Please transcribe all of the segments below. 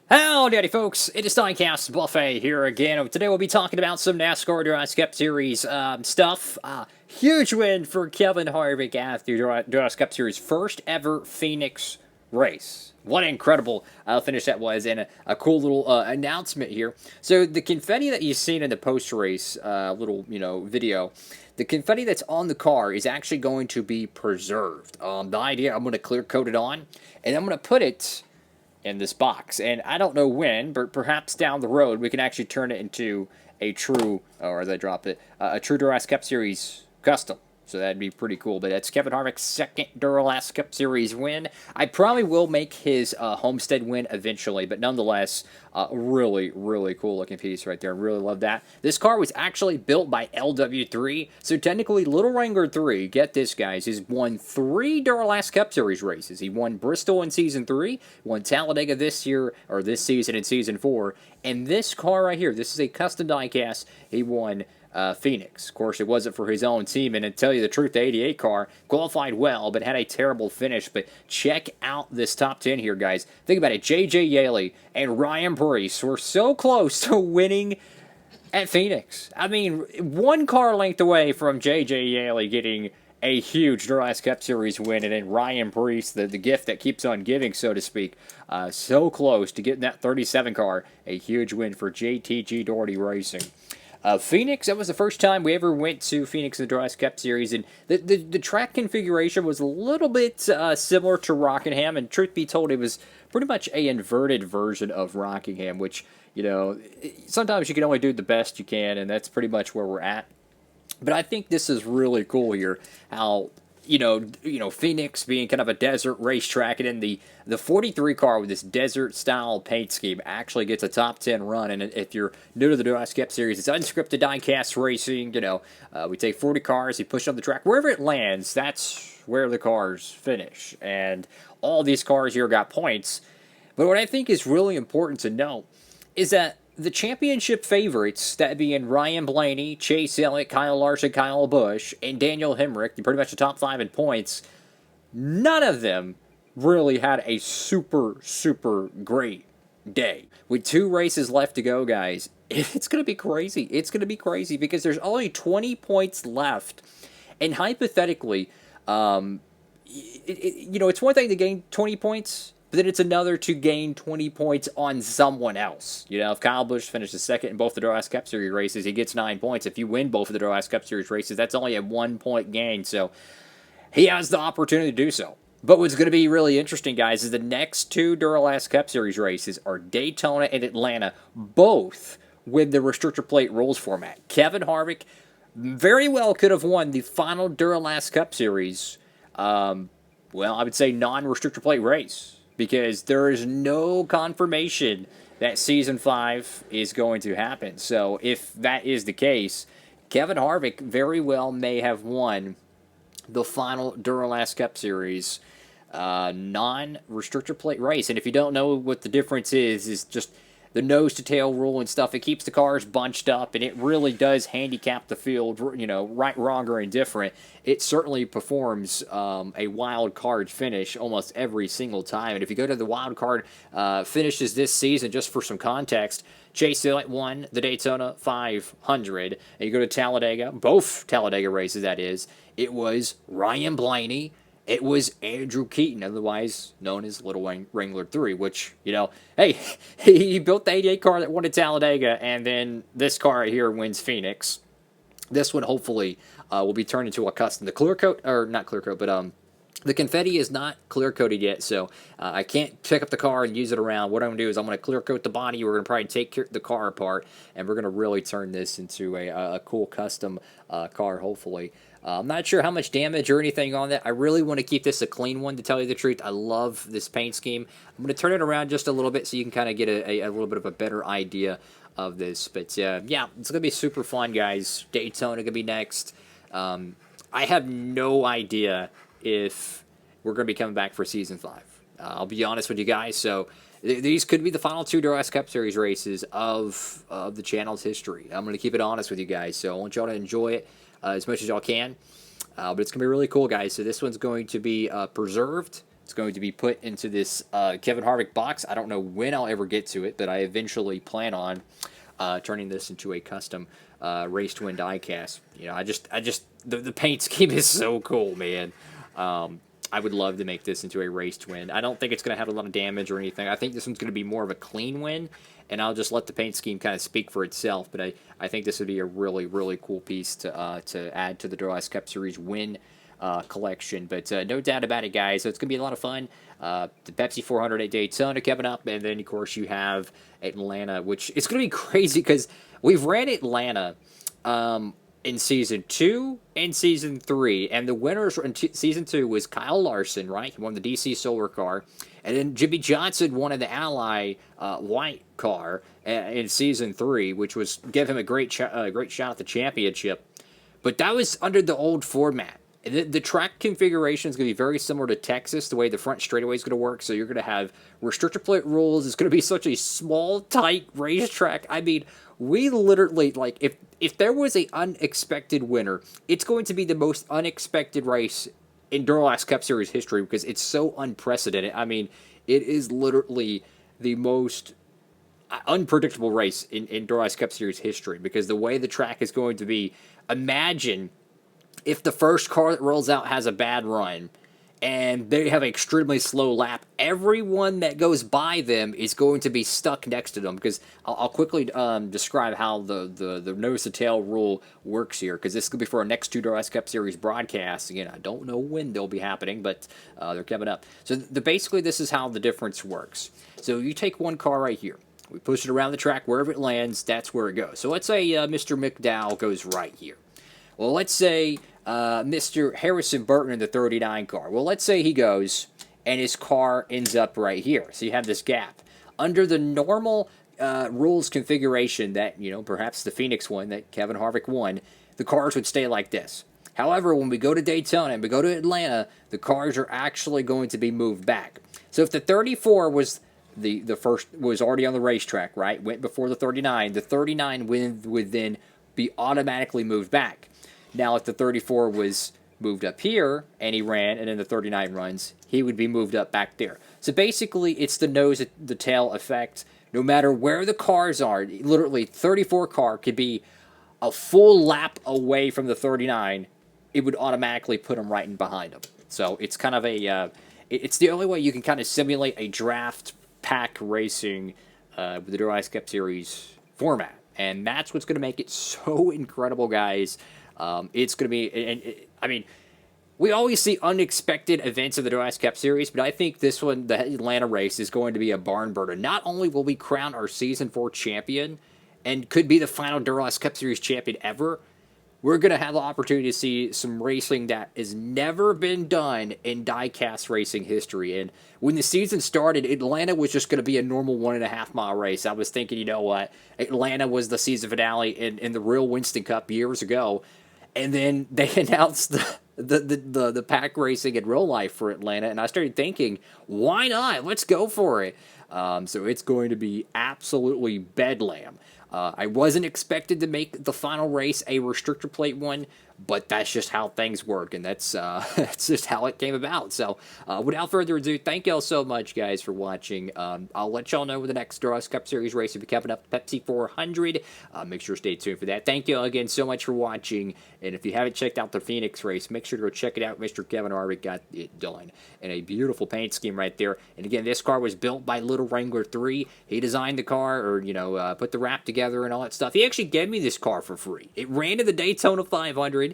Howdy, folks. It is DIECASTS Buffet here again. Today we'll be talking about some NASCAR DIECASTS Cup Series stuff. Huge win for Kevin Harvick after DIECASTS Cup Series' first ever Phoenix race. What an incredible finish that was, and a cool little announcement here. So the confetti that you've seen in the post-race little video, the confetti that's on the car is actually going to be preserved. The idea, I'm going to clear coat it on, and I'm going to put it in this box. And I don't know when, but perhaps down the road we can actually turn it into a true, or as I drop it, a true Duralast Cup Series custom. So that'd be pretty cool. But that's Kevin Harvick's second Duralast Cup Series win. I probably will make his Homestead win eventually, but nonetheless, really, really cool looking piece right there. Really love that. This car was actually built by LW3, so technically Little Wrangler 3, get this guys, has won 3 Duralast Cup Series races. He won Bristol in Season 3, won Talladega this year, or this season in Season 4, and this car right here, this is a custom diecast, he won Phoenix. Of course, it wasn't for his own team, and to tell you the truth, the 88 car qualified well, but had a terrible finish. But check out this top 10 here, guys. Think about it. J.J. Yeley and Ryan Preece were so close to winning at Phoenix. I mean, one car length away from J.J. Yeley getting a huge Duralast Cup Series win, and then Ryan Preece, the gift that keeps on giving, so to speak, so close to getting that 37 car, a huge win for JTG Doherty Racing. Phoenix, that was the first time we ever went to Phoenix in the Duralast Cup Series, and the track configuration was a little bit similar to Rockingham, and truth be told, it was pretty much a inverted version of Rockingham, which, you know, sometimes you can only do the best you can, and that's pretty much where we're at. But I think this is really cool here, how Phoenix being kind of a desert racetrack, and then the 43 car with this desert-style paint scheme actually gets a top 10 run. And if you're new to the Duralast Cup Series, it's unscripted diecast racing. We take 40 cars, you push on the track. Wherever it lands, that's where the cars finish. And all these cars here got points. But what I think is really important to know is that the championship favorites, that being Ryan Blaney, Chase Elliott, Kyle Larson, Kyle Busch, and Daniel Hemrick, pretty much the top 5 in points, none of them really had a super, super great day. With 2 races left to go, guys, it's going to be crazy. It's going to be crazy because there's only 20 points left. And hypothetically, it's one thing to gain 20 points, but then it's another to gain 20 points on someone else. If Kyle Busch finishes second in both the Duralast Cup Series races, he gets 9 points. If you win both of the Duralast Cup Series races, that's only a 1-point gain. So he has the opportunity to do so. But what's going to be really interesting, guys, is the next 2 Duralast Cup Series races are Daytona and Atlanta, both with the restrictor plate rules format. Kevin Harvick very well could have won the final Duralast Cup Series, I would say non-restrictor plate race, because there is no confirmation that Season 5 is going to happen. So if that is the case, Kevin Harvick very well may have won the final Duralast Cup Series non-restrictor plate race. And if you don't know what the difference is just the nose-to-tail rule and stuff. It keeps the cars bunched up, and it really does handicap the field, right, wrong, or indifferent. It certainly performs a wild card finish almost every single time. And if you go to the wild card finishes this season, just for some context, Chase Elliott won the Daytona 500. And you go to Talladega, both Talladega races, that is, it was Ryan Blaney. It was Andrew Keaton, otherwise known as Little Wrangler 3, which, hey, he built the 88 car that won at Talladega, and then this car right here wins Phoenix. This one, hopefully, will be turned into a custom. The clear coat, or not clear coat, but the confetti is not clear coated yet, so I can't pick up the car and use it around. What I'm going to do is I'm going to clear coat the body. We're going to probably take the car apart, and we're going to really turn this into a cool custom car, hopefully. I'm not sure how much damage or anything on that. I really want to keep this a clean one, to tell you the truth. I love this paint scheme. I'm going to turn it around just a little bit so you can kind of get a little bit of a better idea of this. But, yeah, it's going to be super fun, guys. Daytona going to be next. I have no idea if we're going to be coming back for Season 5. I'll be honest with you guys. So these could be the final 2 Duralast Cup Series races of the channel's history. I'm going to keep it honest with you guys. So I want y'all to enjoy it as much as y'all can. But it's going to be really cool, guys. So this one's going to be preserved It's going to be put into this Kevin Harvick box. I don't know when I'll ever get to it, but I eventually plan on turning this into a custom race to win diecast. You know, the paint scheme is so cool, man. I would love to make this into a race to win. I don't think it's going to have a lot of damage or anything. I think this one's going to be more of a clean win, and I'll just let the paint scheme kind of speak for itself. But I think this would be a really, really cool piece to add to the DIECASTS Cup Series win collection. But no doubt about it, guys. So it's going to be a lot of fun. The Pepsi 400 at Daytona coming up, and then, of course, you have Atlanta, which it's going to be crazy because we've ran Atlanta in Season 2 and Season 3, and the winners in Season 2 was Kyle Larson, right? He won the DC Solar car, and then Jimmy Johnson won in the Ally White car in Season 3, which was give him a great shot at the championship. But that was under the old format. The track configuration is going to be very similar to Texas, the way the front straightaway is going to work. So you're going to have restrictor plate rules. It's going to be such a small, tight racetrack. I mean, we literally, like, if there was an unexpected winner, it's going to be the most unexpected race in DIECASTS Cup Series history because it's so unprecedented. I mean, it is literally the most unpredictable race in DIECASTS Cup Series history because the way the track is going to be, imagine if the first car that rolls out has a bad run and they have an extremely slow lap, everyone that goes by them is going to be stuck next to them because I'll quickly describe how the nose-to-tail rule works here because this could be for our next 2 DIECASTS Cup Series broadcasts. Again, I don't know when they'll be happening, but they're coming up. So basically this is how the difference works. So you take one car right here. We push it around the track. Wherever it lands, that's where it goes. So let's say Mr. McDowell goes right here. Well, let's say Mr. Harrison Burton in the 39 car. Well, let's say he goes and his car ends up right here. So you have this gap. Under the normal rules configuration that, you know, perhaps the Phoenix one that Kevin Harvick won, the cars would stay like this. However, when we go to Daytona and we go to Atlanta, the cars are actually going to be moved back. So if the 34 was the first, was already on the racetrack, right, went before the 39 would then be automatically moved back. Now, if the 34 was moved up here, and he ran, and then the 39 runs, he would be moved up back there. So basically, it's the nose-to-tail effect. No matter where the cars are, literally 34 car could be a full lap away from the 39, it would automatically put him right in behind him. So it's kind of a, it's the only way you can kind of simulate a draft pack racing with the DIECASTS Cup Series format. And that's what's going to make it so incredible, guys. It's going to be, I mean, we always see unexpected events in the DIECASTS Cup Series, but I think this one, the Atlanta race, is going to be a barn burner. Not only will we crown our Season 4 champion, and could be the final DIECASTS Cup Series champion ever, we're going to have the opportunity to see some racing that has never been done in diecast racing history. And when the season started, Atlanta was just going to be a normal 1.5 mile race. I was thinking, you know what, Atlanta was the season finale in the real Winston Cup years ago. And then they announced the pack racing in real life for Atlanta, and I started thinking, why not? Let's go for it. So it's going to be absolutely bedlam. I wasn't expected to make the final race a restrictor plate one, but that's just how things work, and that's just how it came about. So without further ado, thank y'all so much, guys, for watching. I'll let y'all know when the next DIECASTS Cup Series race will be coming up, Pepsi 400. Make sure to stay tuned for that. Thank y'all again so much for watching, and if you haven't checked out the Phoenix race, make sure to go check it out. Mr. Kevin Harvick got it done, and a beautiful paint scheme right there. And again, this car was built by Little Wrangler 3. He designed the car, or, you know, put the wrap together and all that stuff. He actually gave me this car for free. It ran to the Daytona 500.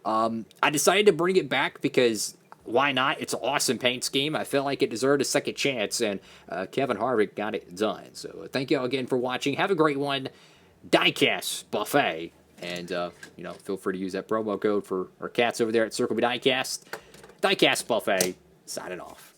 I decided to bring it back because why not? It's an awesome paint scheme. I felt like it deserved a second chance, and Kevin Harvick got it done. So thank you all again for watching. Have a great one. DIECASTS Buffet. And, you know, feel free to use that promo code for our cats over there at Circle B Diecast. DIECASTS Buffet, signing off.